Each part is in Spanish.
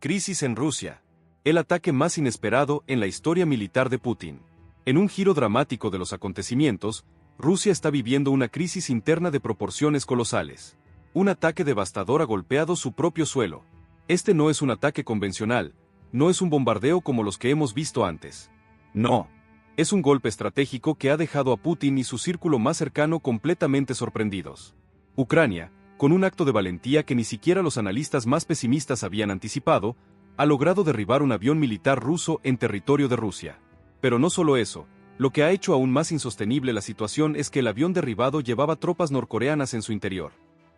Crisis en Rusia. El ataque más inesperado en la historia militar de Putin. En un giro dramático de los acontecimientos, Rusia está viviendo una crisis interna de proporciones colosales. Un ataque devastador ha golpeado su propio suelo. Este no es un ataque convencional, no es un bombardeo como los que hemos visto antes. No. Es un golpe estratégico que ha dejado a Putin y su círculo más cercano completamente sorprendidos. Ucrania, con un acto de valentía que ni siquiera los analistas más pesimistas habían anticipado, ha logrado derribar un avión militar ruso en territorio de Rusia. Pero no solo eso, lo que ha hecho aún más insostenible la situación es que el avión derribado llevaba tropas norcoreanas en su interior.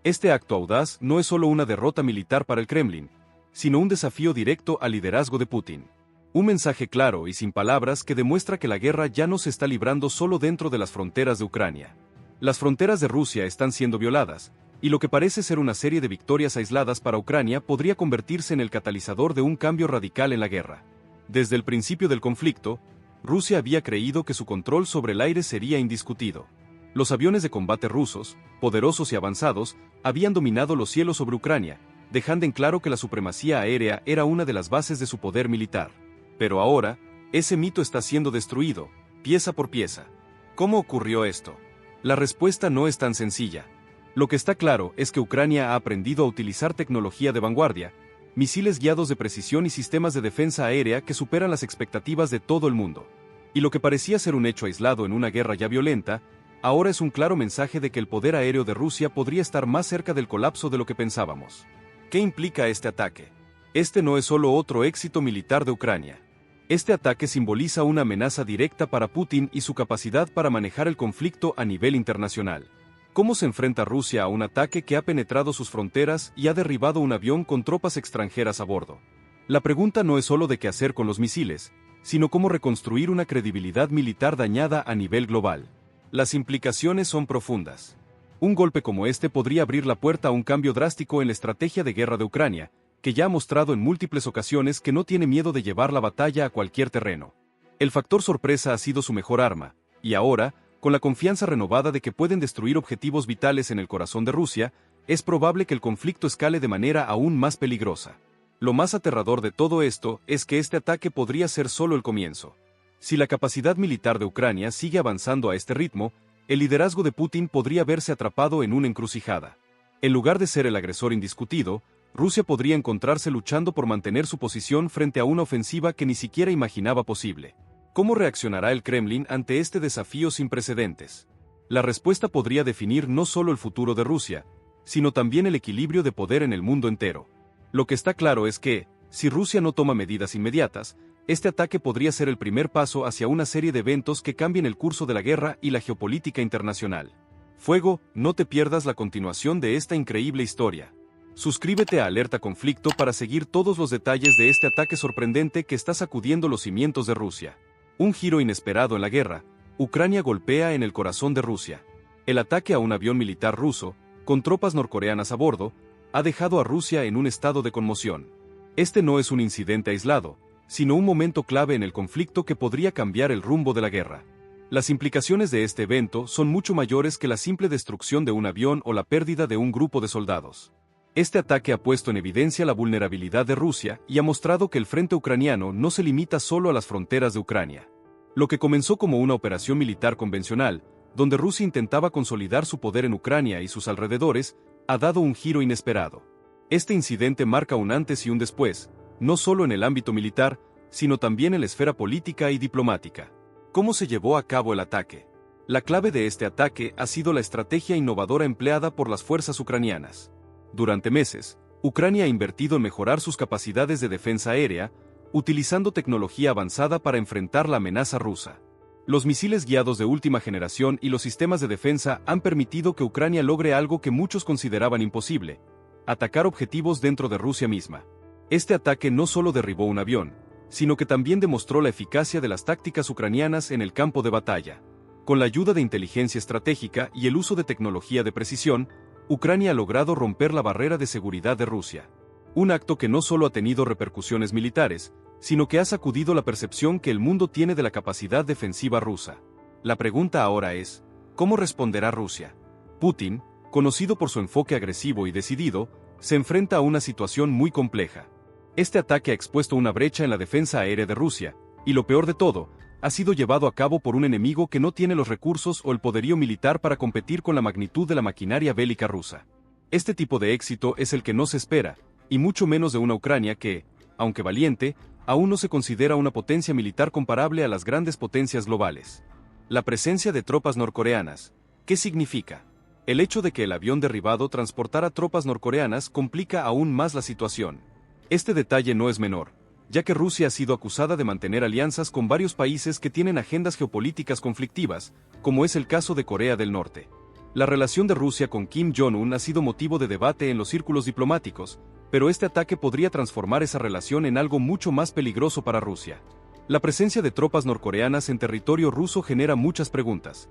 Este acto audaz no es solo una derrota militar para el Kremlin, sino un desafío directo al liderazgo de Putin. Un mensaje claro y sin palabras que demuestra que la guerra ya no se está librando solo dentro de las fronteras de Ucrania. Las fronteras de Rusia están siendo violadas, y lo que parece ser una serie de victorias aisladas para Ucrania podría convertirse en el catalizador de un cambio radical en la guerra. Desde el principio del conflicto, Rusia había creído que su control sobre el aire sería indiscutido. Los aviones de combate rusos, poderosos y avanzados, habían dominado los cielos sobre Ucrania, dejando en claro que la supremacía aérea era una de las bases de su poder militar. Pero ahora, ese mito está siendo destruido, pieza por pieza. ¿Cómo ocurrió esto? La respuesta no es tan sencilla. Lo que está claro es que Ucrania ha aprendido a utilizar tecnología de vanguardia, misiles guiados de precisión y sistemas de defensa aérea que superan las expectativas de todo el mundo. Y lo que parecía ser un hecho aislado en una guerra ya violenta, ahora es un claro mensaje de que el poder aéreo de Rusia podría estar más cerca del colapso de lo que pensábamos. ¿Qué implica este ataque? Este no es solo otro éxito militar de Ucrania. Este ataque simboliza una amenaza directa para Putin y su capacidad para manejar el conflicto a nivel internacional. ¿Cómo se enfrenta Rusia a un ataque que ha penetrado sus fronteras y ha derribado un avión con tropas extranjeras a bordo? La pregunta no es solo de qué hacer con los misiles, sino cómo reconstruir una credibilidad militar dañada a nivel global. Las implicaciones son profundas. Un golpe como este podría abrir la puerta a un cambio drástico en la estrategia de guerra de Ucrania, que ya ha mostrado en múltiples ocasiones que no tiene miedo de llevar la batalla a cualquier terreno. El factor sorpresa ha sido su mejor arma, y ahora, con la confianza renovada de que pueden destruir objetivos vitales en el corazón de Rusia, es probable que el conflicto escale de manera aún más peligrosa. Lo más aterrador de todo esto es que este ataque podría ser solo el comienzo. Si la capacidad militar de Ucrania sigue avanzando a este ritmo, el liderazgo de Putin podría verse atrapado en una encrucijada. En lugar de ser el agresor indiscutido, Rusia podría encontrarse luchando por mantener su posición frente a una ofensiva que ni siquiera imaginaba posible. ¿Cómo reaccionará el Kremlin ante este desafío sin precedentes? La respuesta podría definir no solo el futuro de Rusia, sino también el equilibrio de poder en el mundo entero. Lo que está claro es que, si Rusia no toma medidas inmediatas, este ataque podría ser el primer paso hacia una serie de eventos que cambien el curso de la guerra y la geopolítica internacional. Fuego, no te pierdas la continuación de esta increíble historia. Suscríbete a Alerta Conflicto para seguir todos los detalles de este ataque sorprendente que está sacudiendo los cimientos de Rusia. Un giro inesperado en la guerra, Ucrania golpea en el corazón de Rusia. El ataque a un avión militar ruso, con tropas norcoreanas a bordo, ha dejado a Rusia en un estado de conmoción. Este no es un incidente aislado, sino un momento clave en el conflicto que podría cambiar el rumbo de la guerra. Las implicaciones de este evento son mucho mayores que la simple destrucción de un avión o la pérdida de un grupo de soldados. Este ataque ha puesto en evidencia la vulnerabilidad de Rusia y ha mostrado que el frente ucraniano no se limita solo a las fronteras de Ucrania. Lo que comenzó como una operación militar convencional, donde Rusia intentaba consolidar su poder en Ucrania y sus alrededores, ha dado un giro inesperado. Este incidente marca un antes y un después, no solo en el ámbito militar, sino también en la esfera política y diplomática. ¿Cómo se llevó a cabo el ataque? La clave de este ataque ha sido la estrategia innovadora empleada por las fuerzas ucranianas. Durante meses, Ucrania ha invertido en mejorar sus capacidades de defensa aérea, utilizando tecnología avanzada para enfrentar la amenaza rusa. Los misiles guiados de última generación y los sistemas de defensa han permitido que Ucrania logre algo que muchos consideraban imposible: atacar objetivos dentro de Rusia misma. Este ataque no solo derribó un avión, sino que también demostró la eficacia de las tácticas ucranianas en el campo de batalla. Con la ayuda de inteligencia estratégica y el uso de tecnología de precisión, Ucrania ha logrado romper la barrera de seguridad de Rusia. Un acto que no solo ha tenido repercusiones militares, sino que ha sacudido la percepción que el mundo tiene de la capacidad defensiva rusa. La pregunta ahora es, ¿cómo responderá Rusia? Putin, conocido por su enfoque agresivo y decidido, se enfrenta a una situación muy compleja. Este ataque ha expuesto una brecha en la defensa aérea de Rusia, y lo peor de todo, ha sido llevado a cabo por un enemigo que no tiene los recursos o el poderío militar para competir con la magnitud de la maquinaria bélica rusa. Este tipo de éxito es el que no se espera, y mucho menos de una Ucrania que, aunque valiente, aún no se considera una potencia militar comparable a las grandes potencias globales. La presencia de tropas norcoreanas. ¿Qué significa? El hecho de que el avión derribado transportara tropas norcoreanas complica aún más la situación. Este detalle no es menor, ya que Rusia ha sido acusada de mantener alianzas con varios países que tienen agendas geopolíticas conflictivas, como es el caso de Corea del Norte. La relación de Rusia con Kim Jong-un ha sido motivo de debate en los círculos diplomáticos, pero este ataque podría transformar esa relación en algo mucho más peligroso para Rusia. La presencia de tropas norcoreanas en territorio ruso genera muchas preguntas.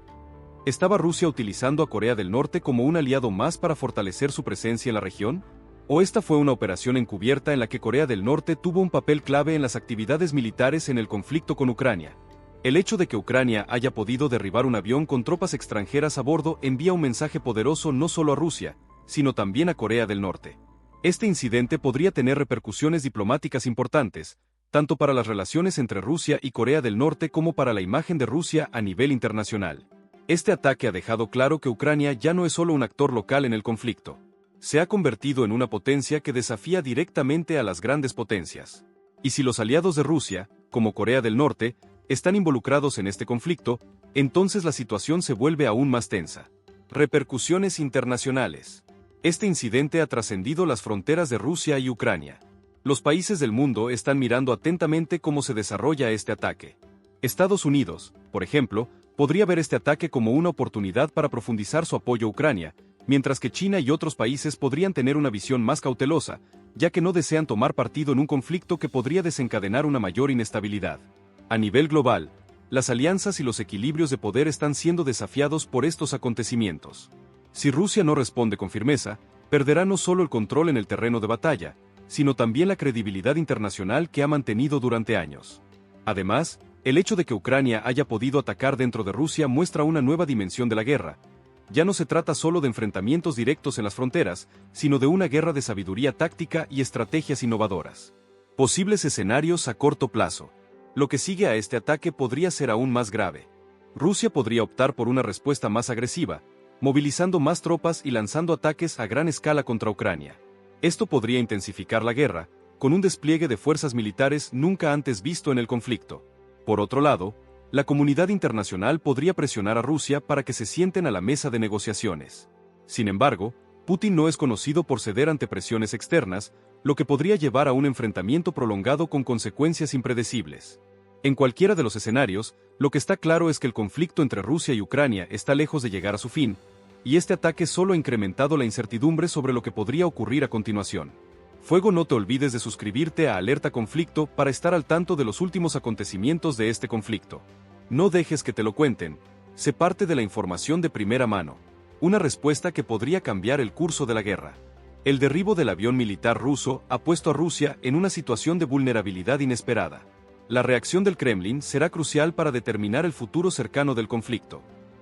¿Estaba Rusia utilizando a Corea del Norte como un aliado más para fortalecer su presencia en la región? ¿O esta fue una operación encubierta en la que Corea del Norte tuvo un papel clave en las actividades militares en el conflicto con Ucrania? El hecho de que Ucrania haya podido derribar un avión con tropas extranjeras a bordo envía un mensaje poderoso no solo a Rusia, sino también a Corea del Norte. Este incidente podría tener repercusiones diplomáticas importantes, tanto para las relaciones entre Rusia y Corea del Norte como para la imagen de Rusia a nivel internacional. Este ataque ha dejado claro que Ucrania ya no es solo un actor local en el conflicto. Se ha convertido en una potencia que desafía directamente a las grandes potencias. Y si los aliados de Rusia, como Corea del Norte, están involucrados en este conflicto, entonces la situación se vuelve aún más tensa. Repercusiones internacionales. Este incidente ha trascendido las fronteras de Rusia y Ucrania. Los países del mundo están mirando atentamente cómo se desarrolla este ataque. Estados Unidos, por ejemplo, podría ver este ataque como una oportunidad para profundizar su apoyo a Ucrania, mientras que China y otros países podrían tener una visión más cautelosa, ya que no desean tomar partido en un conflicto que podría desencadenar una mayor inestabilidad. A nivel global, las alianzas y los equilibrios de poder están siendo desafiados por estos acontecimientos. Si Rusia no responde con firmeza, perderá no solo el control en el terreno de batalla, sino también la credibilidad internacional que ha mantenido durante años. Además, el hecho de que Ucrania haya podido atacar dentro de Rusia muestra una nueva dimensión de la guerra. Ya no se trata solo de enfrentamientos directos en las fronteras, sino de una guerra de sabiduría táctica y estrategias innovadoras. Posibles escenarios a corto plazo. Lo que sigue a este ataque podría ser aún más grave. Rusia podría optar por una respuesta más agresiva, movilizando más tropas y lanzando ataques a gran escala contra Ucrania. Esto podría intensificar la guerra, con un despliegue de fuerzas militares nunca antes visto en el conflicto. Por otro lado, la comunidad internacional podría presionar a Rusia para que se sienten a la mesa de negociaciones. Sin embargo, Putin no es conocido por ceder ante presiones externas, lo que podría llevar a un enfrentamiento prolongado con consecuencias impredecibles. En cualquiera de los escenarios, lo que está claro es que el conflicto entre Rusia y Ucrania está lejos de llegar a su fin, y este ataque solo ha incrementado la incertidumbre sobre lo que podría ocurrir a continuación. Fuego, no te olvides de suscribirte a Alerta Conflicto para estar al tanto de los últimos acontecimientos de este conflicto. No dejes que te lo cuenten, sé parte de la información de primera mano. Una respuesta que podría cambiar el curso de la guerra. El derribo del avión militar ruso ha puesto a Rusia en una situación de vulnerabilidad inesperada. La reacción del Kremlin será crucial para determinar el futuro cercano del conflicto.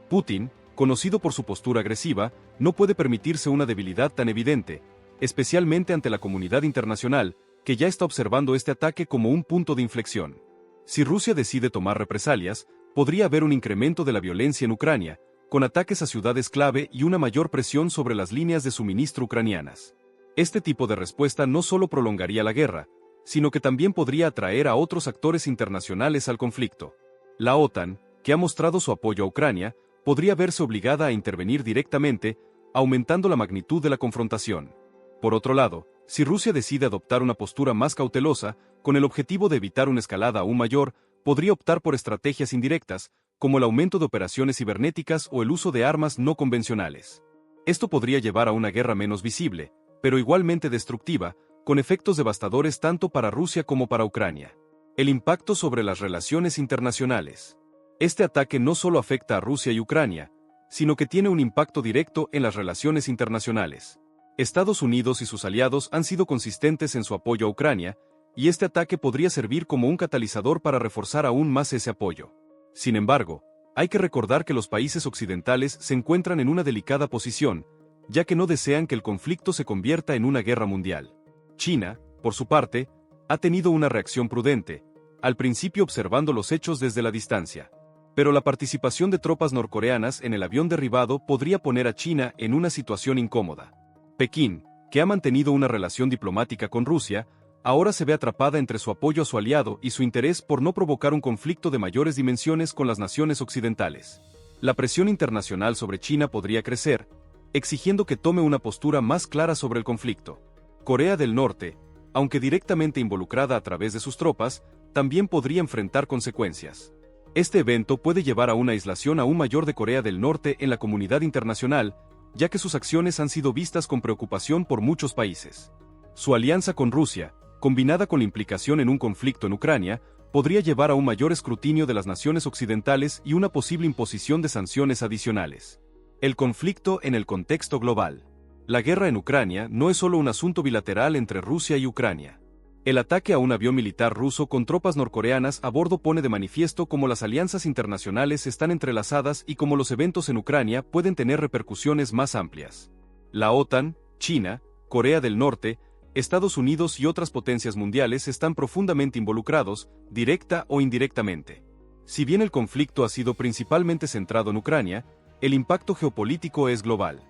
Putin, conocido por su postura agresiva, no puede permitirse una debilidad tan evidente, especialmente ante la comunidad internacional, que ya está observando este ataque como un punto de inflexión. Si Rusia decide tomar represalias, podría haber un incremento de la violencia en Ucrania, con ataques a ciudades clave y una mayor presión sobre las líneas de suministro ucranianas. Este tipo de respuesta no solo prolongaría la guerra, sino que también podría atraer a otros actores internacionales al conflicto. La OTAN, que ha mostrado su apoyo a Ucrania, podría verse obligada a intervenir directamente, aumentando la magnitud de la confrontación. Por otro lado, si Rusia decide adoptar una postura más cautelosa, con el objetivo de evitar una escalada aún mayor, podría optar por estrategias indirectas, como el aumento de operaciones cibernéticas o el uso de armas no convencionales. Esto podría llevar a una guerra menos visible, pero igualmente destructiva, con efectos devastadores tanto para Rusia como para Ucrania. El impacto sobre las relaciones internacionales. Este ataque no solo afecta a Rusia y Ucrania, sino que tiene un impacto directo en las relaciones internacionales. Estados Unidos y sus aliados han sido consistentes en su apoyo a Ucrania, y este ataque podría servir como un catalizador para reforzar aún más ese apoyo. Sin embargo, hay que recordar que los países occidentales se encuentran en una delicada posición, ya que no desean que el conflicto se convierta en una guerra mundial. China, por su parte, Ha tenido una reacción prudente, al principio observando los hechos desde la distancia. Pero la participación de tropas norcoreanas en el avión derribado podría poner a China en una situación incómoda. Pekín, que ha mantenido una relación diplomática con Rusia, ahora se ve atrapada entre su apoyo a su aliado y su interés por no provocar un conflicto de mayores dimensiones con las naciones occidentales. La presión internacional sobre China podría crecer, exigiendo que tome una postura más clara sobre el conflicto. Corea del Norte, aunque directamente involucrada a través de sus tropas, también podría enfrentar consecuencias. Este evento puede llevar a una aislación aún mayor de Corea del Norte en la comunidad internacional, ya que sus acciones han sido vistas con preocupación por muchos países. Su alianza con Rusia, combinada con la implicación en un conflicto en Ucrania, podría llevar a un mayor escrutinio de las naciones occidentales y una posible imposición de sanciones adicionales. El conflicto en el contexto global. La guerra en Ucrania no es solo un asunto bilateral entre Rusia y Ucrania. El ataque a un avión militar ruso con tropas norcoreanas a bordo pone de manifiesto cómo las alianzas internacionales están entrelazadas y cómo los eventos en Ucrania pueden tener repercusiones más amplias. La OTAN, China, Corea del Norte, Estados Unidos y otras potencias mundiales están profundamente involucrados, directa o indirectamente. Si bien el conflicto ha sido principalmente centrado en Ucrania, el impacto geopolítico es global.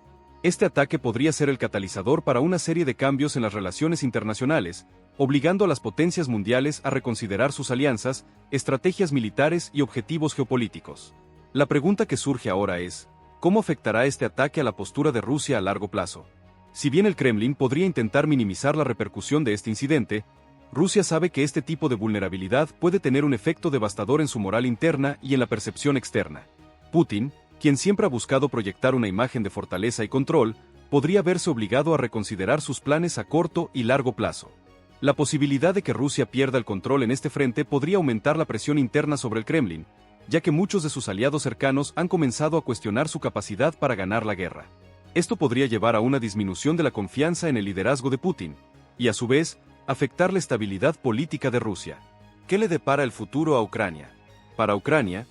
Este ataque podría ser el catalizador para una serie de cambios en las relaciones internacionales, obligando a las potencias mundiales a reconsiderar sus alianzas, estrategias militares y objetivos geopolíticos. La pregunta que surge ahora es, ¿cómo afectará este ataque a la postura de Rusia a largo plazo? Si bien el Kremlin podría intentar minimizar la repercusión de este incidente, Rusia sabe que este tipo de vulnerabilidad puede tener un efecto devastador en su moral interna y en la percepción externa. Putin, quien siempre ha buscado proyectar una imagen de fortaleza y control, podría verse obligado a reconsiderar sus planes a corto y largo plazo. La posibilidad de que Rusia pierda el control en este frente podría aumentar la presión interna sobre el Kremlin, ya que muchos de sus aliados cercanos han comenzado a cuestionar su capacidad para ganar la guerra. Esto podría llevar a una disminución de la confianza en el liderazgo de Putin, y a su vez, afectar la estabilidad política de Rusia. ¿Qué le depara el futuro a Ucrania? Para Ucrania,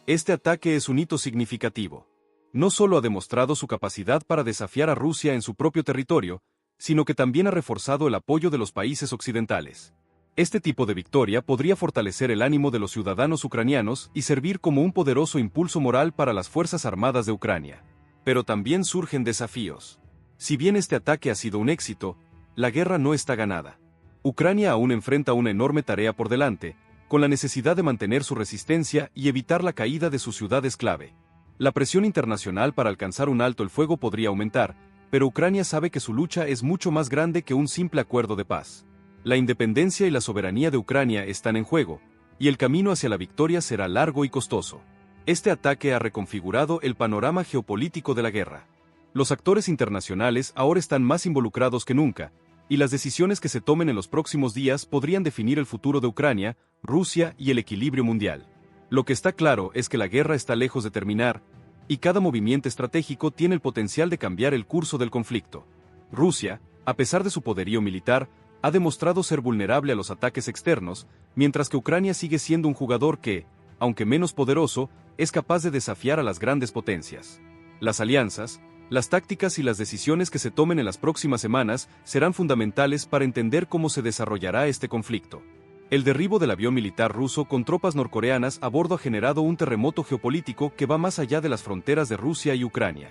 este ataque es un hito significativo. No solo ha demostrado su capacidad para desafiar a Rusia en su propio territorio, sino que también ha reforzado el apoyo de los países occidentales. Este tipo de victoria podría fortalecer el ánimo de los ciudadanos ucranianos y servir como un poderoso impulso moral para las Fuerzas Armadas de Ucrania. Pero también surgen desafíos. Si bien este ataque ha sido un éxito, la guerra no está ganada. Ucrania aún enfrenta una enorme tarea por delante, con la necesidad de mantener su resistencia y evitar la caída de sus ciudades clave. La presión internacional para alcanzar un alto el fuego podría aumentar, pero Ucrania sabe que su lucha es mucho más grande que un simple acuerdo de paz. La independencia y la soberanía de Ucrania están en juego, y el camino hacia la victoria será largo y costoso. Este ataque ha reconfigurado el panorama geopolítico de la guerra. Los actores internacionales ahora están más involucrados que nunca, y las decisiones que se tomen en los próximos días podrían definir el futuro de Ucrania, Rusia y el equilibrio mundial. Lo que está claro es que la guerra está lejos de terminar, y cada movimiento estratégico tiene el potencial de cambiar el curso del conflicto. Rusia, a pesar de su poderío militar, ha demostrado ser vulnerable a los ataques externos, mientras que Ucrania sigue siendo un jugador que, aunque menos poderoso, es capaz de desafiar a las grandes potencias. Las alianzas, las tácticas y las decisiones que se tomen en las próximas semanas serán fundamentales para entender cómo se desarrollará este conflicto. El derribo del avión militar ruso con tropas norcoreanas a bordo ha generado un terremoto geopolítico que va más allá de las fronteras de Rusia y Ucrania.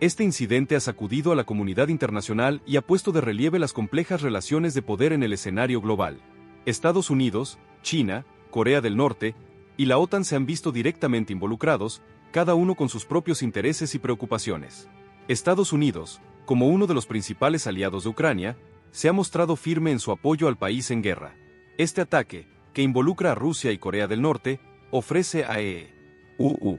Este incidente ha sacudido a la comunidad internacional y ha puesto de relieve las complejas relaciones de poder en el escenario global. Estados Unidos, China, Corea del Norte y la OTAN se han visto directamente involucrados, cada uno con sus propios intereses y preocupaciones. Estados Unidos, como uno de los principales aliados de Ucrania, se ha mostrado firme en su apoyo al país en guerra. Este ataque, que involucra a Rusia y Corea del Norte, ofrece a EU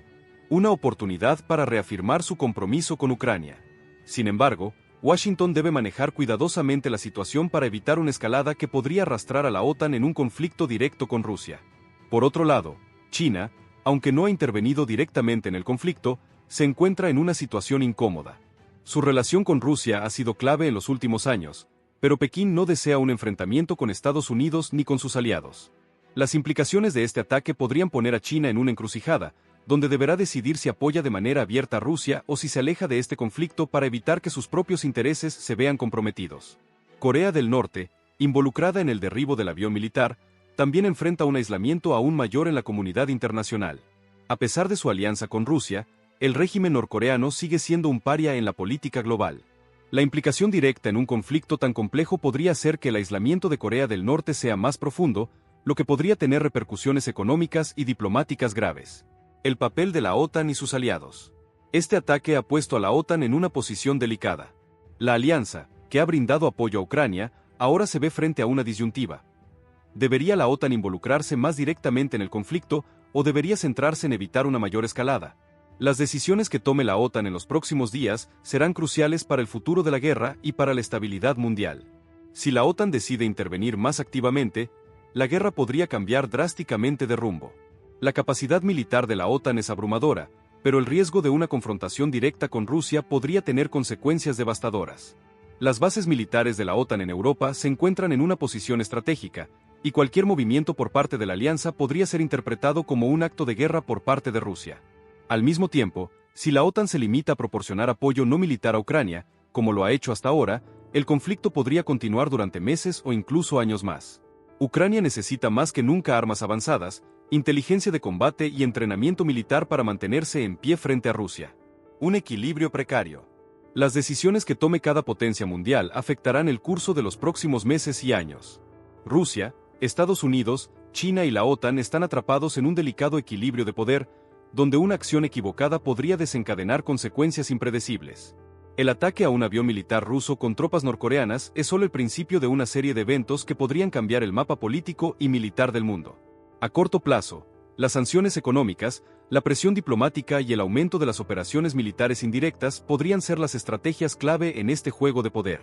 una oportunidad para reafirmar su compromiso con Ucrania. Sin embargo, Washington debe manejar cuidadosamente la situación para evitar una escalada que podría arrastrar a la OTAN en un conflicto directo con Rusia. Por otro lado, China, aunque no ha intervenido directamente en el conflicto, se encuentra en una situación incómoda. Su relación con Rusia ha sido clave en los últimos años, pero Pekín no desea un enfrentamiento con Estados Unidos ni con sus aliados. Las implicaciones de este ataque podrían poner a China en una encrucijada, donde deberá decidir si apoya de manera abierta a Rusia o si se aleja de este conflicto para evitar que sus propios intereses se vean comprometidos. Corea del Norte, involucrada en el derribo del avión militar, también enfrenta un aislamiento aún mayor en la comunidad internacional. A pesar de su alianza con Rusia, el régimen norcoreano sigue siendo un paria en la política global. La implicación directa en un conflicto tan complejo podría hacer que el aislamiento de Corea del Norte sea más profundo, lo que podría tener repercusiones económicas y diplomáticas graves. El papel de la OTAN y sus aliados. Este ataque ha puesto a la OTAN en una posición delicada. La alianza, que ha brindado apoyo a Ucrania, ahora se ve frente a una disyuntiva. ¿Debería la OTAN involucrarse más directamente en el conflicto o debería centrarse en evitar una mayor escalada? Las decisiones que tome la OTAN en los próximos días serán cruciales para el futuro de la guerra y para la estabilidad mundial. Si la OTAN decide intervenir más activamente, la guerra podría cambiar drásticamente de rumbo. La capacidad militar de la OTAN es abrumadora, pero el riesgo de una confrontación directa con Rusia podría tener consecuencias devastadoras. Las bases militares de la OTAN en Europa se encuentran en una posición estratégica, y cualquier movimiento por parte de la alianza podría ser interpretado como un acto de guerra por parte de Rusia. Al mismo tiempo, si la OTAN se limita a proporcionar apoyo no militar a Ucrania, como lo ha hecho hasta ahora, el conflicto podría continuar durante meses o incluso años más. Ucrania necesita más que nunca armas avanzadas, inteligencia de combate y entrenamiento militar para mantenerse en pie frente a Rusia. Un equilibrio precario. Las decisiones que tome cada potencia mundial afectarán el curso de los próximos meses y años. Rusia, Estados Unidos, China y la OTAN están atrapados en un delicado equilibrio de poder, donde una acción equivocada podría desencadenar consecuencias impredecibles. El ataque a un avión militar ruso con tropas norcoreanas es solo el principio de una serie de eventos que podrían cambiar el mapa político y militar del mundo. A corto plazo, las sanciones económicas, la presión diplomática y el aumento de las operaciones militares indirectas podrían ser las estrategias clave en este juego de poder.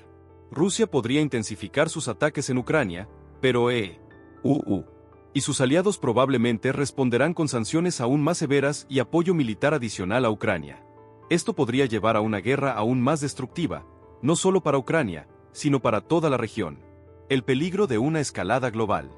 Rusia podría intensificar sus ataques en Ucrania, pero y sus aliados probablemente responderán con sanciones aún más severas y apoyo militar adicional a Ucrania. Esto podría llevar a una guerra aún más destructiva, no solo para Ucrania, sino para toda la región. El peligro de una escalada global.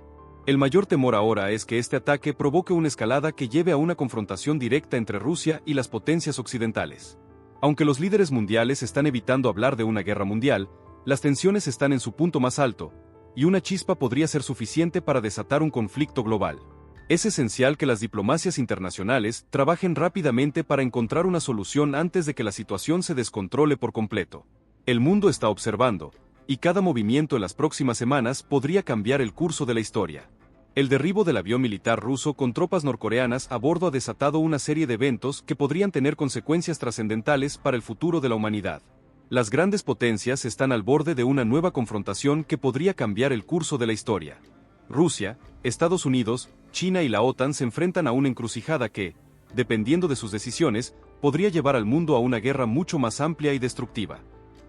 El mayor temor ahora es que este ataque provoque una escalada que lleve a una confrontación directa entre Rusia y las potencias occidentales. Aunque los líderes mundiales están evitando hablar de una guerra mundial, las tensiones están en su punto más alto, y una chispa podría ser suficiente para desatar un conflicto global. Es esencial que las diplomacias internacionales trabajen rápidamente para encontrar una solución antes de que la situación se descontrole por completo. El mundo está observando, y cada movimiento en las próximas semanas podría cambiar el curso de la historia. El derribo del avión militar ruso con tropas norcoreanas a bordo ha desatado una serie de eventos que podrían tener consecuencias trascendentales para el futuro de la humanidad. Las grandes potencias están al borde de una nueva confrontación que podría cambiar el curso de la historia. Rusia, Estados Unidos, China y la OTAN se enfrentan a una encrucijada que, dependiendo de sus decisiones, podría llevar al mundo a una guerra mucho más amplia y destructiva.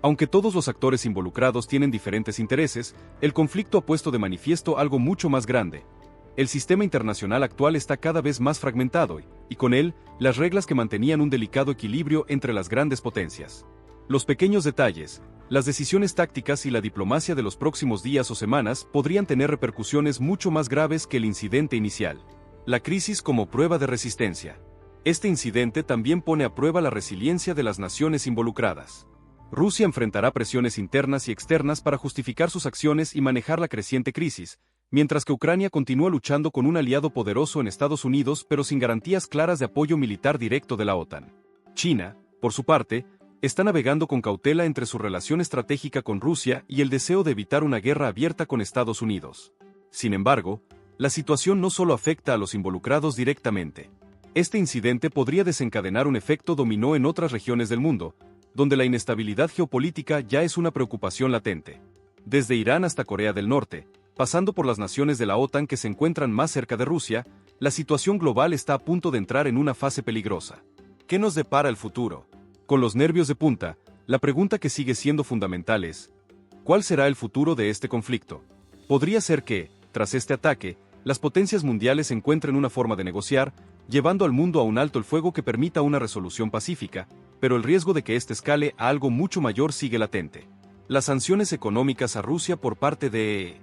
Aunque todos los actores involucrados tienen diferentes intereses, el conflicto ha puesto de manifiesto algo mucho más grande. El sistema internacional actual está cada vez más fragmentado y con él, las reglas que mantenían un delicado equilibrio entre las grandes potencias. Los pequeños detalles, las decisiones tácticas y la diplomacia de los próximos días o semanas podrían tener repercusiones mucho más graves que el incidente inicial. La crisis como prueba de resistencia. Este incidente también pone a prueba la resiliencia de las naciones involucradas. Rusia enfrentará presiones internas y externas para justificar sus acciones y manejar la creciente crisis, mientras que Ucrania continúa luchando con un aliado poderoso en Estados Unidos pero sin garantías claras de apoyo militar directo de la OTAN. China, por su parte, está navegando con cautela entre su relación estratégica con Rusia y el deseo de evitar una guerra abierta con Estados Unidos. Sin embargo, la situación no solo afecta a los involucrados directamente. Este incidente podría desencadenar un efecto dominó en otras regiones del mundo, donde la inestabilidad geopolítica ya es una preocupación latente. Desde Irán hasta Corea del Norte, pasando por las naciones de la OTAN que se encuentran más cerca de Rusia, la situación global está a punto de entrar en una fase peligrosa. ¿Qué nos depara el futuro? Con los nervios de punta, la pregunta que sigue siendo fundamental es, ¿cuál será el futuro de este conflicto? Podría ser que, tras este ataque, las potencias mundiales encuentren una forma de negociar, llevando al mundo a un alto el fuego que permita una resolución pacífica, pero el riesgo de que este escale a algo mucho mayor sigue latente. Las sanciones económicas a Rusia por parte de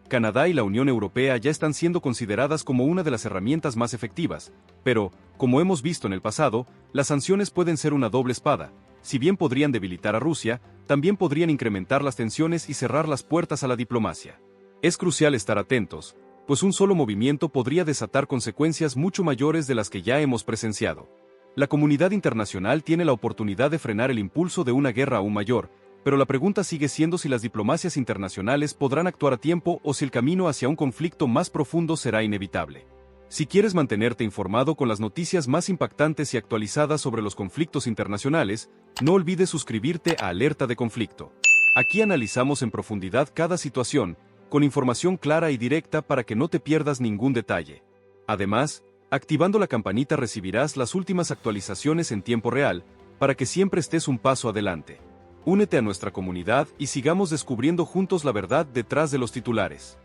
Canadá y la Unión Europea ya están siendo consideradas como una de las herramientas más efectivas, pero, como hemos visto en el pasado, las sanciones pueden ser una doble espada. si bien podrían debilitar a Rusia, también podrían incrementar las tensiones y cerrar las puertas a la diplomacia. Es crucial estar atentos, pues un solo movimiento podría desatar consecuencias mucho mayores de las que ya hemos presenciado. La comunidad internacional tiene la oportunidad de frenar el impulso de una guerra aún mayor, pero la pregunta sigue siendo si las diplomacias internacionales podrán actuar a tiempo o si el camino hacia un conflicto más profundo será inevitable. Si quieres mantenerte informado con las noticias más impactantes y actualizadas sobre los conflictos internacionales, no olvides suscribirte a Alerta de Conflicto. Aquí analizamos en profundidad cada situación, con información clara y directa para que no te pierdas ningún detalle. Además, activando la campanita recibirás las últimas actualizaciones en tiempo real, para que siempre estés un paso adelante. Únete a nuestra comunidad y sigamos descubriendo juntos la verdad detrás de los titulares.